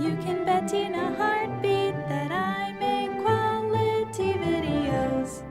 You can bet in a heartbeat that I make quality videos.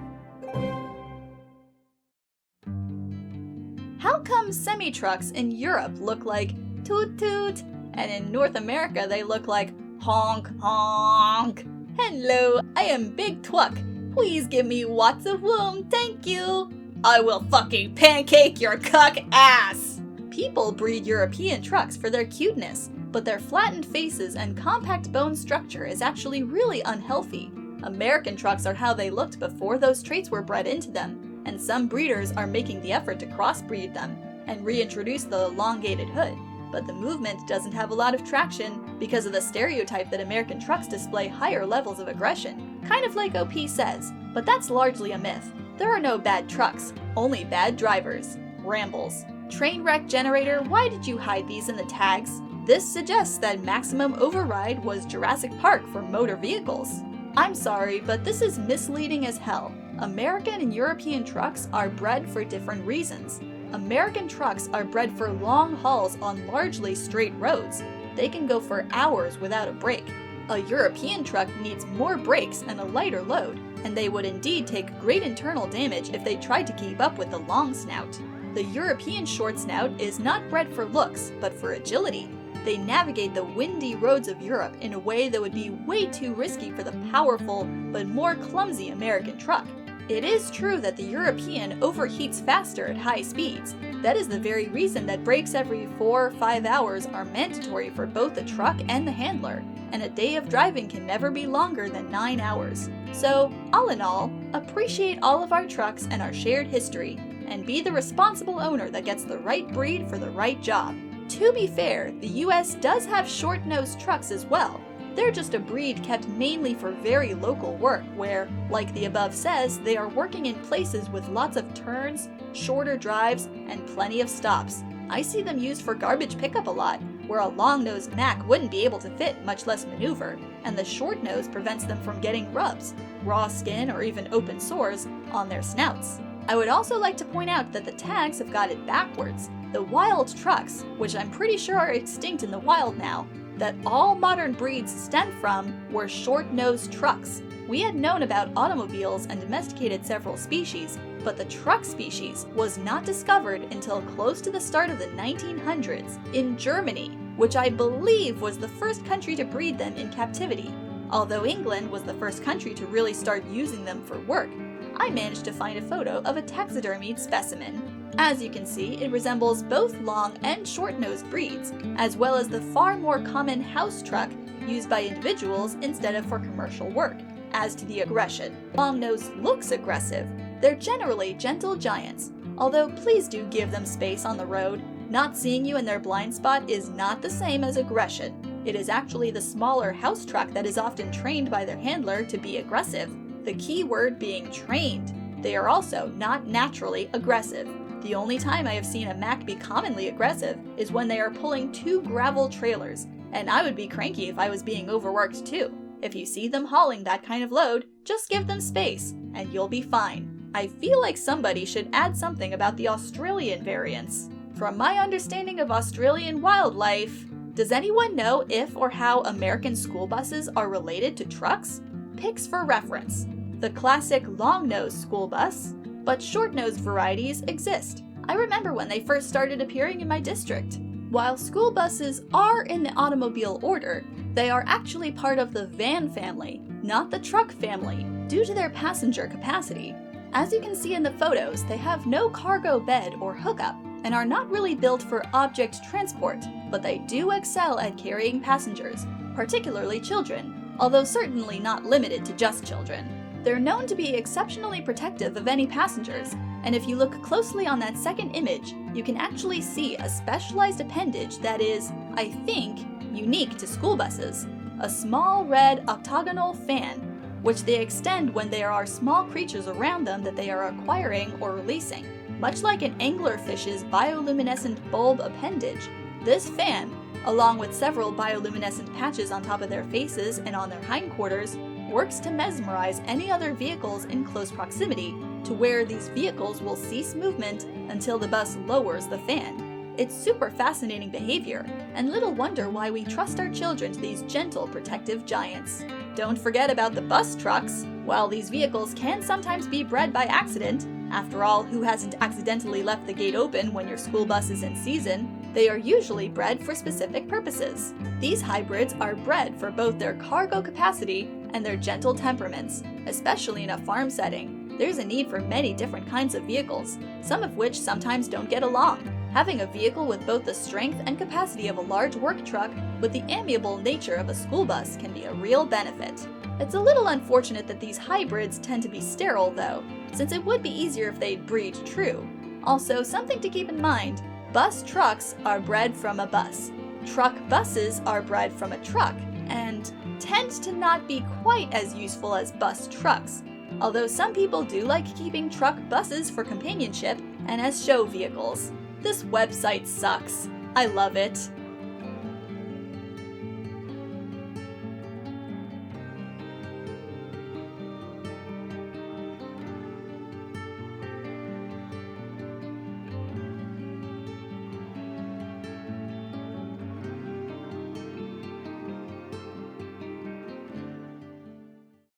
How come semi-trucks in Europe look like toot toot, and in North America they look like honk honk? Hello, I am Big Twuck. Please give me lots of room, thank you. I will fucking pancake your cuck ass! People breed European trucks for their cuteness, but their flattened faces and compact bone structure is actually really unhealthy. American trucks are how they looked before those traits were bred into them, and some breeders are making the effort to crossbreed them and reintroduce the elongated hood. But the movement doesn't have a lot of traction because of the stereotype that American trucks display higher levels of aggression, kind of like OP says, but that's largely a myth. There are no bad trucks, only bad drivers. Rambles. Trainwreck generator, why did you hide these in the tags? This suggests that maximum override was Jurassic Park for motor vehicles. I'm sorry, but this is misleading as hell. American and European trucks are bred for different reasons. American trucks are bred for long hauls on largely straight roads. They can go for hours without a break. A European truck needs more brakes and a lighter load, and they would indeed take great internal damage if they tried to keep up with the long snout. The European short snout is not bred for looks, but for agility. They navigate the windy roads of Europe in a way that would be way too risky for the powerful but more clumsy American truck. It is true that the European overheats faster at high speeds. That is the very reason that brakes every 4 or 5 hours are mandatory for both the truck and the handler, and a day of driving can never be longer than 9 hours. So, all in all, appreciate all of our trucks and our shared history, and be the responsible owner that gets the right breed for the right job. To be fair, the US does have short-nosed trucks as well. They're just a breed kept mainly for very local work where, like the above says, they are working in places with lots of turns, shorter drives, and plenty of stops. I see them used for garbage pickup a lot, where a long-nosed Mack wouldn't be able to fit, much less maneuver, and the short nose prevents them from getting rubs, raw skin, or even open sores on their snouts. I would also like to point out that the tags have got it backwards. The wild trucks, which I'm pretty sure are extinct in the wild now, that all modern breeds stem from were short-nosed trucks. We had known about automobiles and domesticated several species, but the truck species was not discovered until close to the start of the 1900s in Germany, which I believe was the first country to breed them in captivity. Although England was the first country to really start using them for work, I managed to find a photo of a taxidermied specimen. As you can see, it resembles both long and short-nosed breeds, as well as the far more common house truck used by individuals instead of for commercial work. As to the aggression, long-nosed looks aggressive. They're generally gentle giants, although please do give them space on the road. Not seeing you in their blind spot is not the same as aggression. It is actually the smaller house truck that is often trained by their handler to be aggressive. The key word being trained. They are also not naturally aggressive. The only time I have seen a Mack be commonly aggressive is when they are pulling 2 gravel trailers, and I would be cranky if I was being overworked too. If you see them hauling that kind of load, just give them space, and you'll be fine. I feel like somebody should add something about the Australian variants. From my understanding of Australian wildlife, does anyone know if or how American school buses are related to trucks? Pics for reference. The classic long-nosed school bus, but short-nosed varieties exist. I remember when they first started appearing in my district. While school buses are in the automobile order, they are actually part of the van family, not the truck family, due to their passenger capacity. As you can see in the photos, they have no cargo bed or hookup, and are not really built for object transport, but they do excel at carrying passengers, particularly children, although certainly not limited to just children. They're known to be exceptionally protective of any passengers, and if you look closely on that second image, you can actually see a specialized appendage that is, I think, unique to school buses. A small red octagonal fan, which they extend when there are small creatures around them that they are acquiring or releasing. Much like an anglerfish's bioluminescent bulb appendage, this fan, along with several bioluminescent patches on top of their faces and on their hindquarters, works to mesmerize any other vehicles in close proximity to where these vehicles will cease movement until the bus lowers the fan. It's super fascinating behavior, and little wonder why we trust our children to these gentle, protective giants. Don't forget about the bus trucks. While these vehicles can sometimes be bred by accident, after all, who hasn't accidentally left the gate open when your school bus is in season, they are usually bred for specific purposes. These hybrids are bred for both their cargo capacity and their gentle temperaments, especially in a farm setting. There's a need for many different kinds of vehicles, some of which sometimes don't get along. Having a vehicle with both the strength and capacity of a large work truck with the amiable nature of a school bus can be a real benefit. It's a little unfortunate that these hybrids tend to be sterile though, since it would be easier if they'd breed true. Also, something to keep in mind, bus trucks are bred from a bus. Truck buses are bred from a truck, and tend to not be quite as useful as bus trucks, although some people do like keeping truck buses for companionship and as show vehicles. This website sucks. I love it.